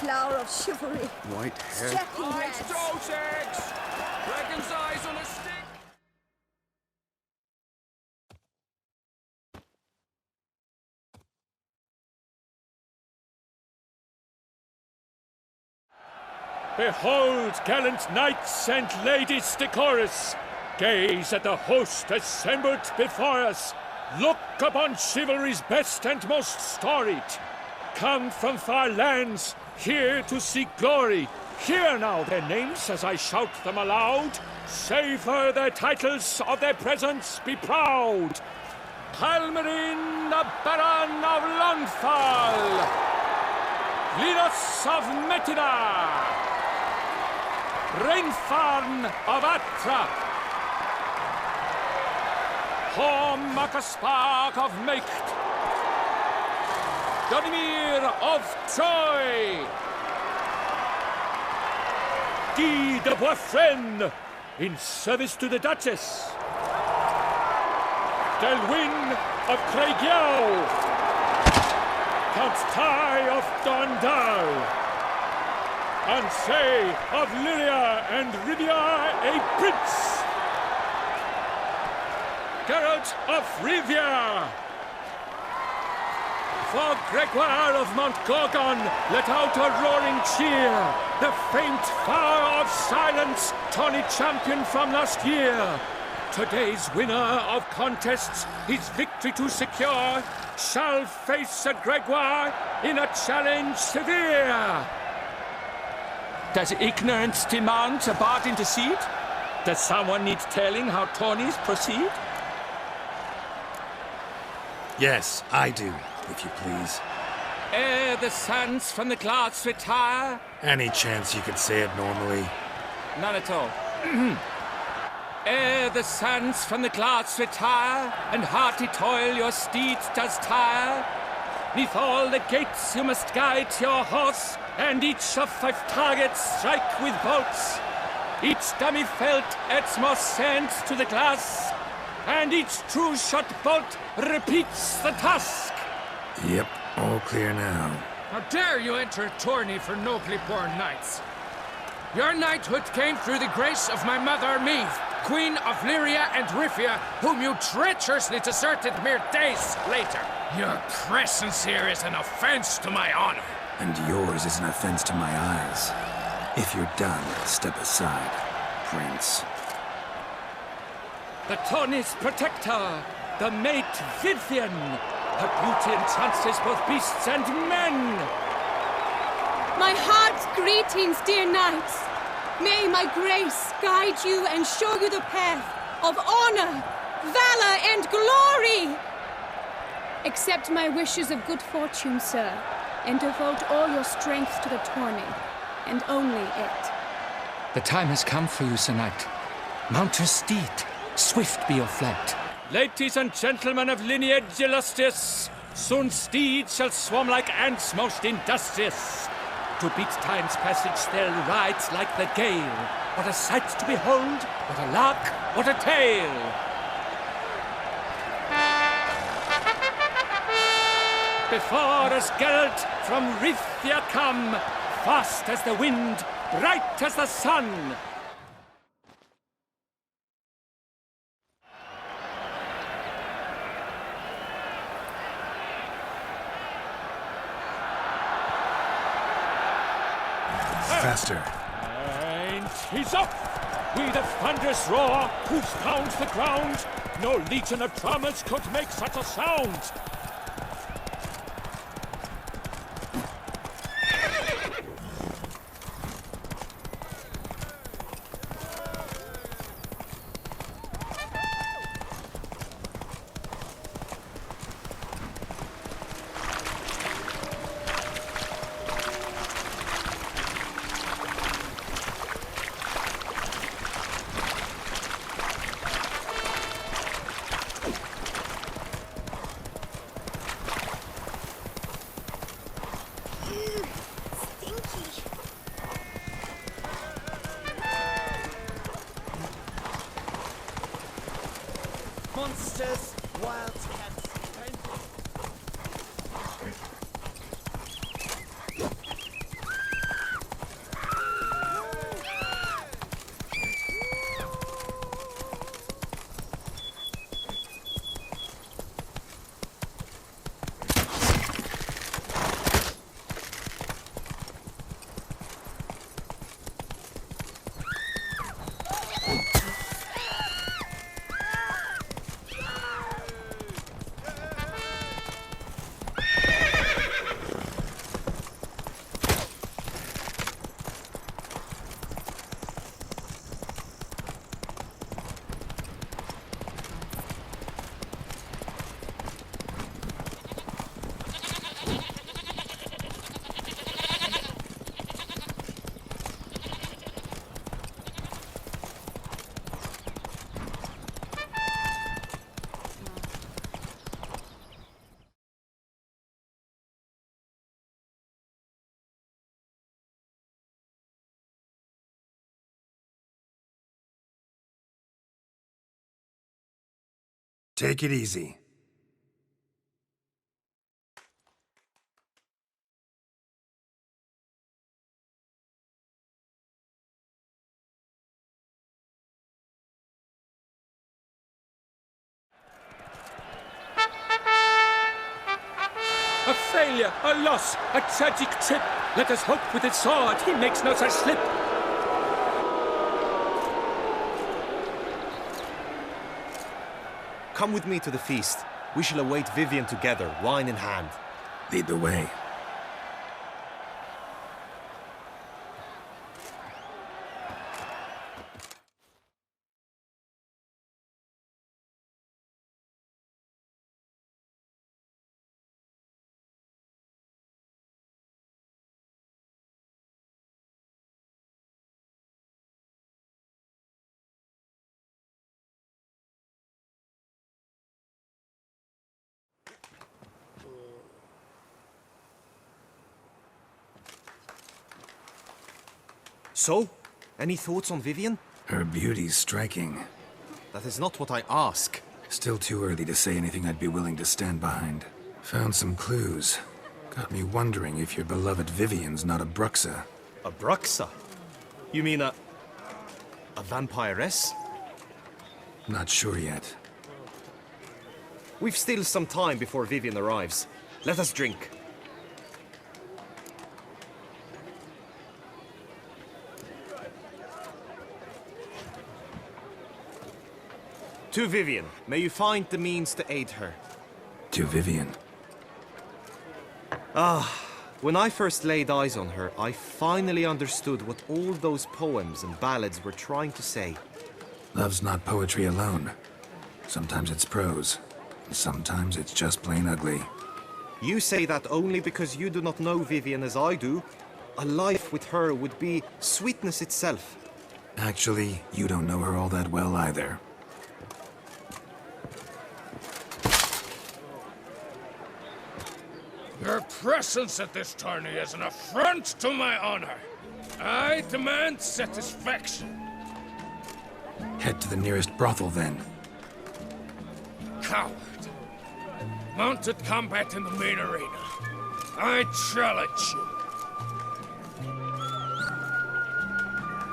flower of chivalry. White-haired. Strapping Eyes, lads. toes, eggs! Dragon's eyes on a stick! Behold, gallant knights and ladies decorous, gaze at the host assembled before us. Look upon chivalry's best and most storied. Come from far lands, here to seek glory. Hear now their names as I shout them aloud. Savor their titles, of their presence be proud. Palmerin, the Baron of Longfall. Linus of Metida. Rainfarn of Atra, Horm Makaspark of Meicht, Donimir of Troy, Guy de Boisfren, in service to the Duchess, Delwyn of Craigiau, Count Tai of Dondal, and say of Lyria and Rivia a prince. Geralt of Rivia. For Gregoire of Montgorgon, let out a roaring cheer. The faint fire of silence, tawny champion from last year. Today's winner of contests, his victory to secure, shall face Sir Gregoire in a challenge severe. Does ignorance demand a bard intercede? Does someone need telling how tourneys proceed? Yes, I do, if you please. Ere the suns from the clouds retire? Any chance you could say it normally? None at all. Ere the suns from the clouds retire, and hearty toil your steeds does tire, neath all the gates you must guide your horse, and each of 5 targets strike with bolts. Each dummy felt adds more sand to the glass, and each true shot bolt repeats the task. Yep, all clear now. How dare you enter a tourney for nobly born knights? Your knighthood came through the grace of my mother Meve, Queen of Lyria and Rifia, whom you treacherously deserted mere days later. Your presence here is an offense to my honor. And yours is an offense to my eyes. If you're done, step aside, Prince. The tourney's protector, the mate Vivian. Her beauty entrances both beasts and men. My heart's greetings, dear knights. May my grace guide you and show you the path of honor, valor, and glory. Accept my wishes of good fortune, sir, and devote all your strength to the tourney, and only it. The time has come for you, Sir Knight. Mount your steed. Swift be your flight. Ladies and gentlemen of lineage illustrious, soon steeds shall swarm like ants most industrious. To beat time's passage they'll ride like the gale. What a sight to behold, what a lark, what a tale! Before us Geralt from Rithia come, fast as the wind, bright as the sun. Faster. And he's up! With a thunderous roar, hoofs pound the ground. No legion of drummers could make such a sound. Monsters, wildcats, Take it easy. A failure, a loss, a tragic trip. Let us hope with his sword he makes no such slip. Come with me to the feast. We shall await Vivian together, wine in hand. Lead the way. So, any thoughts on Vivian? Her beauty's striking. That is not what I ask. Still too early to say anything I'd be willing to stand behind. Found some clues. Got me wondering if your beloved Vivian's not a Bruxa. A Bruxa? You mean a vampiress? Not sure yet. We've still some time before Vivian arrives. Let us drink. To Vivian, may you find the means to aid her. To Vivian. When I first laid eyes on her, I finally understood what all those poems and ballads were trying to say. Love's not poetry alone. Sometimes it's prose. And sometimes it's just plain ugly. You say that only because you do not know Vivian as I do. A life with her would be sweetness itself. Actually, you don't know her all that well either. Your presence at this tourney is an affront to my honor. I demand satisfaction. Head to the nearest brothel then. Coward. Mounted combat in the main arena. I challenge you.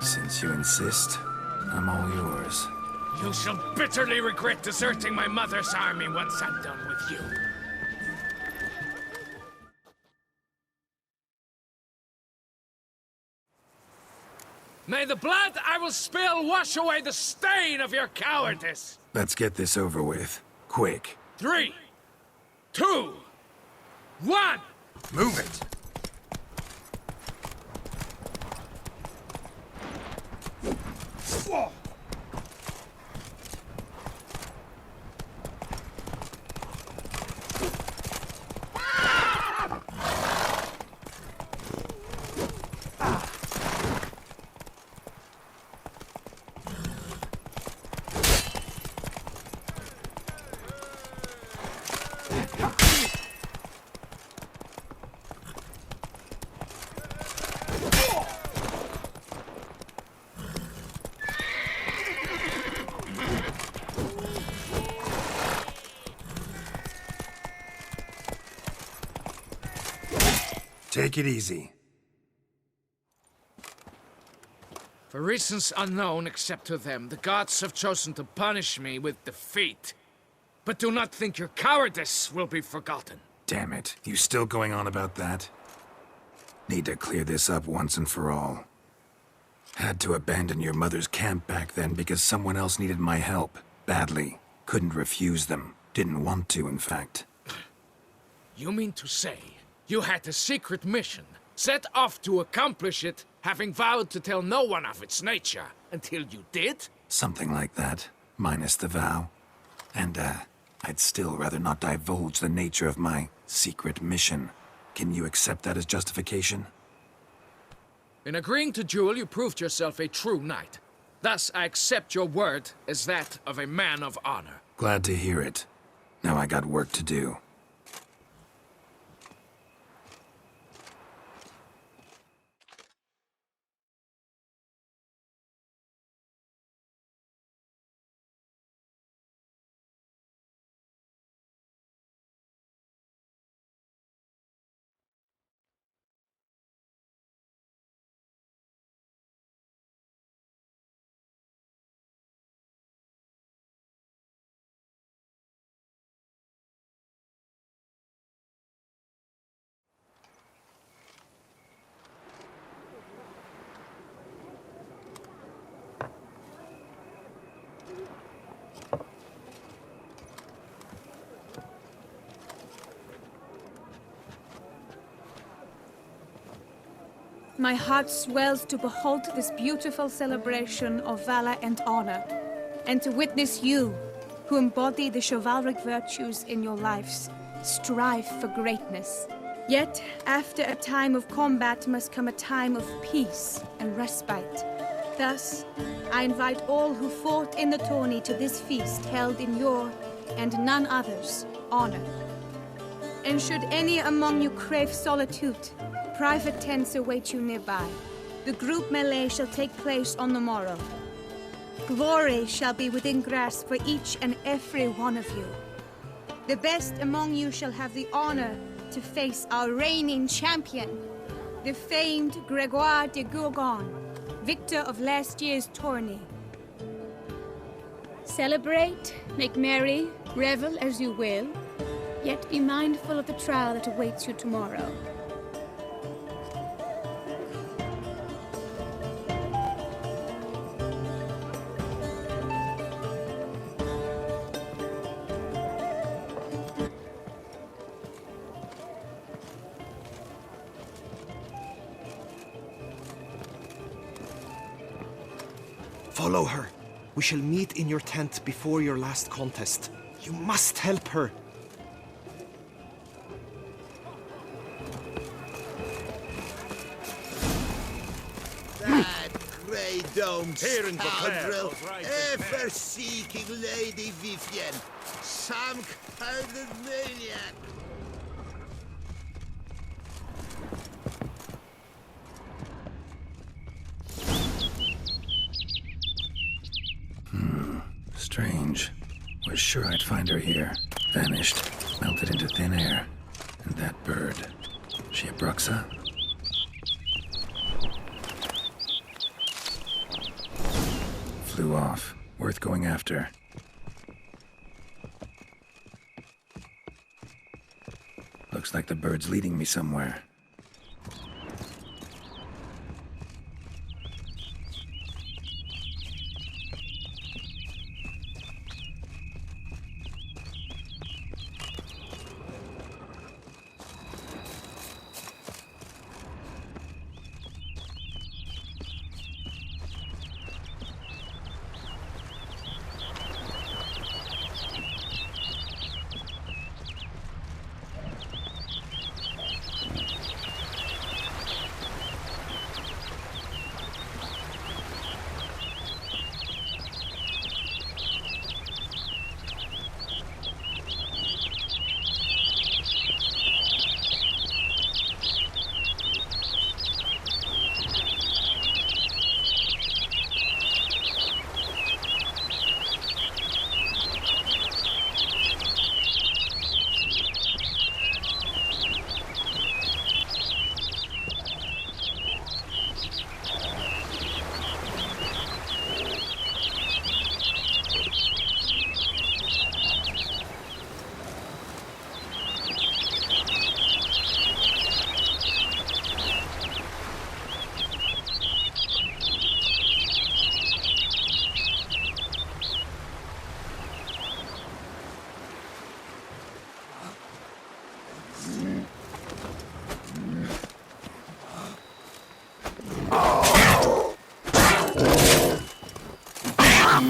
Since you insist, I'm all yours. You shall bitterly regret deserting my mother's army once I'm done with you. May the blood I will spill wash away the stain of your cowardice! Let's get this over with. Quick. 3, 2, 1! Move it! Take it easy. For reasons unknown except to them, the gods have chosen to punish me with defeat. But do not think your cowardice will be forgotten. Damn it. You still going on about that? Need to clear this up once and for all. Had to abandon your mother's camp back then because someone else needed my help. Badly. Couldn't refuse them. Didn't want to, in fact. You mean to say you had a secret mission, set off to accomplish it, having vowed to tell no one of its nature, until you did? Something like that. Minus the vow. And, I'd still rather not divulge the nature of my secret mission. Can you accept that as justification? In agreeing to duel, you proved yourself a true knight. Thus, I accept your word as that of a man of honor. Glad to hear it. Now I got work to do. My heart swells to behold this beautiful celebration of valor and honor, and to witness you, who embody the chivalric virtues in your lives, strive for greatness. Yet, after a time of combat must come a time of peace and respite. Thus, I invite all who fought in the tourney to this feast held in your, and none other's, honor. And should any among you crave solitude, private tents await you nearby. The group melee shall take place on the morrow. Glory shall be within grasp for each and every one of you. The best among you shall have the honor to face our reigning champion, the famed Gregoire de Gourgon, victor of last year's tourney. Celebrate, make merry, revel as you will, yet be mindful of the trial that awaits you tomorrow. Follow her. We shall meet in your tent before your last contest. You must help her. That grey-domed scoundrel, ever-seeking Lady Vivienne, some kind of maniac. Strange. Was sure I'd find her here. Vanished. Melted into thin air. And that bird. She a Bruxa? Flew off. Worth going after. Looks like the bird's leading me somewhere. How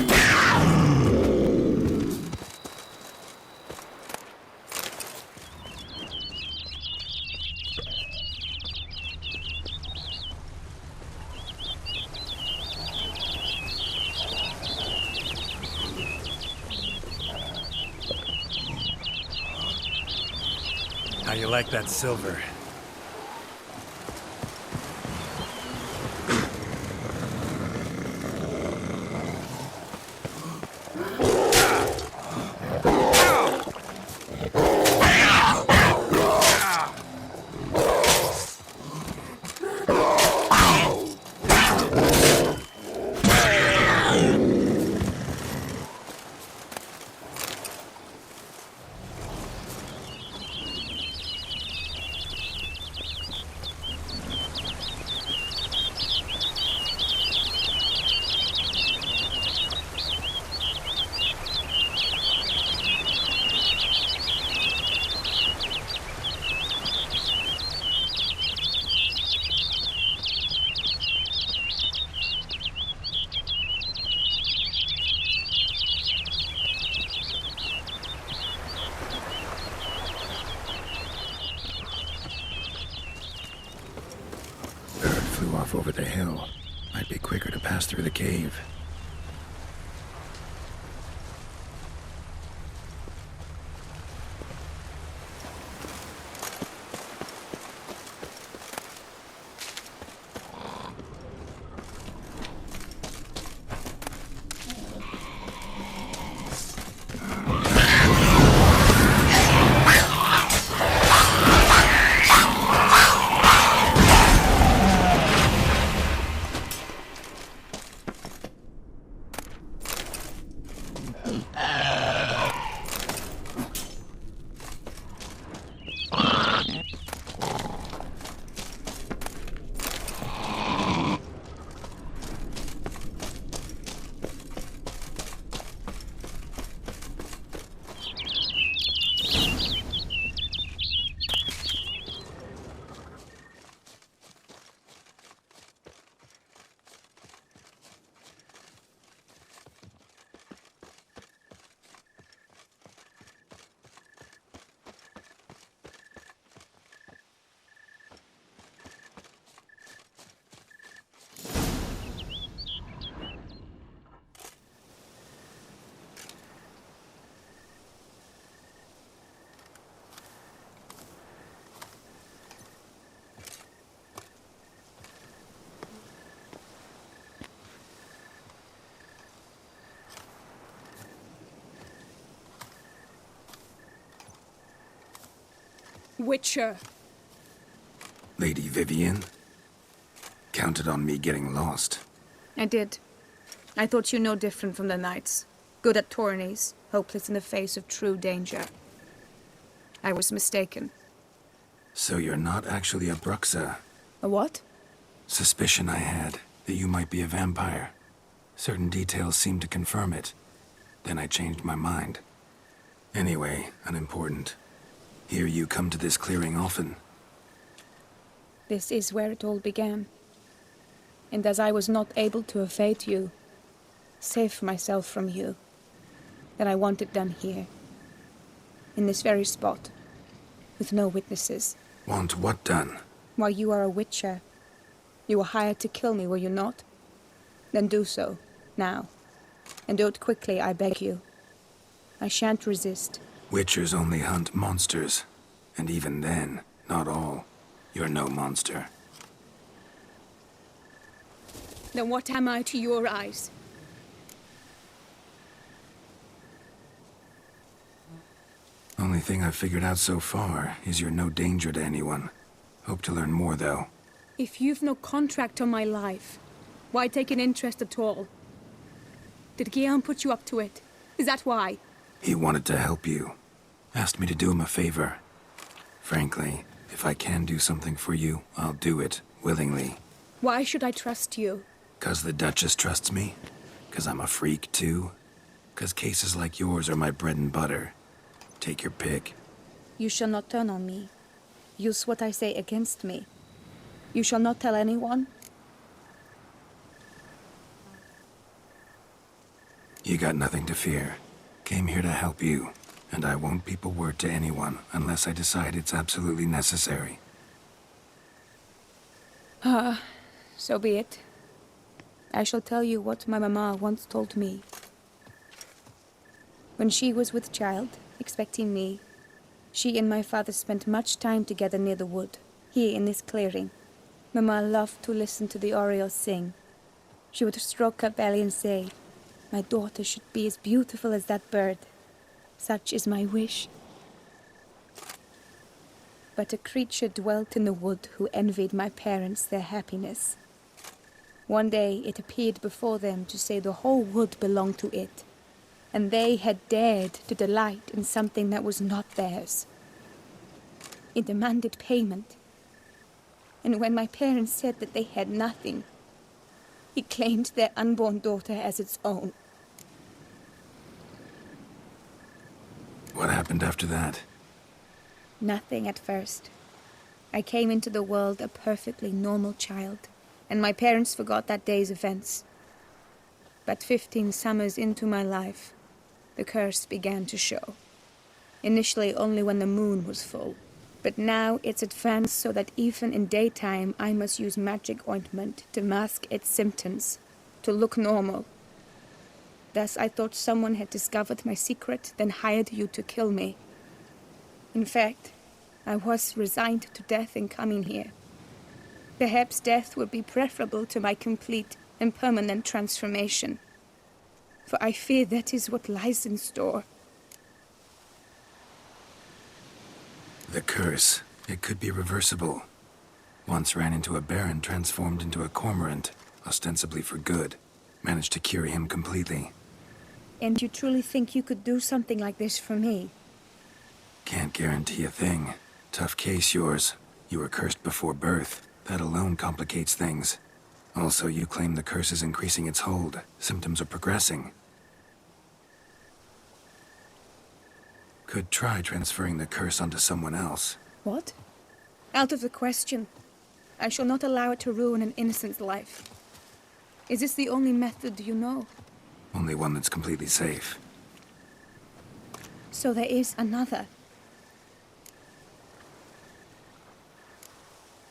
you like that silver? Over the hill. Might be quicker to pass through the cave. Witcher. Lady Vivienne? Counted on me getting lost. I did. I thought you no different from the knights. Good at tourneys, hopeless in the face of true danger. I was mistaken. So you're not actually a Bruxa? A what? Suspicion I had, that you might be a vampire. Certain details seemed to confirm it. Then I changed my mind. Anyway, unimportant. Hear you come to this clearing often. This is where it all began. And as I was not able to evade you, save myself from you, then I want it done here. In this very spot. With no witnesses. Want what done? Why, you are a witcher. You were hired to kill me, were you not? Then do so, now. And do it quickly, I beg you. I shan't resist. Witchers only hunt monsters. And even then, not all. You're no monster. Then what am I to your eyes? Only thing I've figured out so far is you're no danger to anyone. Hope to learn more, though. If you've no contract on my life, why take an interest at all? Did Guillaume put you up to it? Is that why? He wanted to help you. Asked me to do him a favor. Frankly, if I can do something for you, I'll do it, willingly. Why should I trust you? 'Cause the Duchess trusts me? 'Cause I'm a freak, too? 'Cause cases like yours are my bread and butter? Take your pick. You shall not turn on me. Use what I say against me. You shall not tell anyone? You got nothing to fear. Came here to help you, and I won't peep a word to anyone unless I decide it's absolutely necessary. So be it. I shall tell you what my mama once told me. When she was with child, expecting me, she and my father spent much time together near the wood, here in this clearing. Mama loved to listen to the orioles sing. She would stroke her belly and say, "My daughter should be as beautiful as that bird. Such is my wish." But a creature dwelt in the wood who envied my parents their happiness. One day it appeared before them to say the whole wood belonged to it, and they had dared to delight in something that was not theirs. It demanded payment, and when my parents said that they had nothing, it claimed their unborn daughter as its own. What happened after that? Nothing at first. I came into the world a perfectly normal child, and my parents forgot that day's events. But 15 summers into my life, the curse began to show. Initially only when the moon was full, but now it's advanced so that even in daytime I must use magic ointment to mask its symptoms, to look normal. Thus I thought someone had discovered my secret, then hired you to kill me. In fact, I was resigned to death in coming here. Perhaps death would be preferable to my complete and permanent transformation, for I fear that is what lies in store. The curse. It could be reversible. Once ran into a baron transformed into a cormorant, ostensibly for good. Managed to cure him completely. And you truly think you could do something like this for me? Can't guarantee a thing. Tough case, yours. You were cursed before birth. That alone complicates things. Also, you claim the curse is increasing its hold. Symptoms are progressing. Could try transferring the curse onto someone else. What? Out of the question. I shall not allow it to ruin an innocent's life. Is this the only method you know? Only one that's completely safe. So there is another.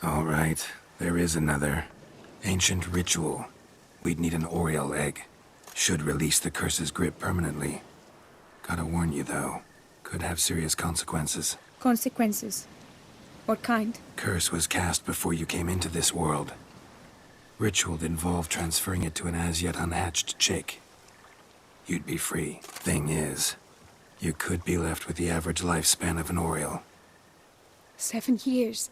All right, there is another. Ancient ritual. We'd need an Oriole egg. Should release the curse's grip permanently. Gotta warn you, though. Could have serious consequences. Consequences? What kind? Curse was cast before you came into this world. Ritual involved transferring it to an as-yet unhatched chick. You'd be free. Thing is, you could be left with the average lifespan of an Oriole. 7 years.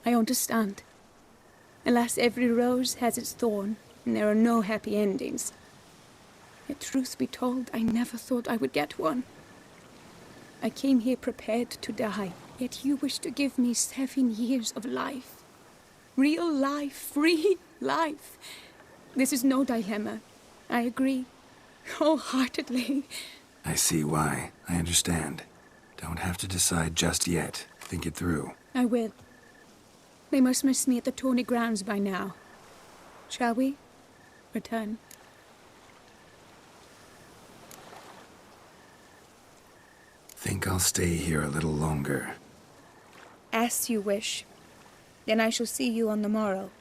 I understand. Alas, every rose has its thorn, and there are no happy endings. Yet, truth be told, I never thought I would get one. I came here prepared to die, yet you wish to give me 7 years of life. Real life, free life. This is no dilemma. I agree, wholeheartedly. I see why. I understand. Don't have to decide just yet. Think it through. I will. They must miss me at the tourney grounds by now. Shall we? Return. Think I'll stay here a little longer. As you wish. Then I shall see you on the morrow.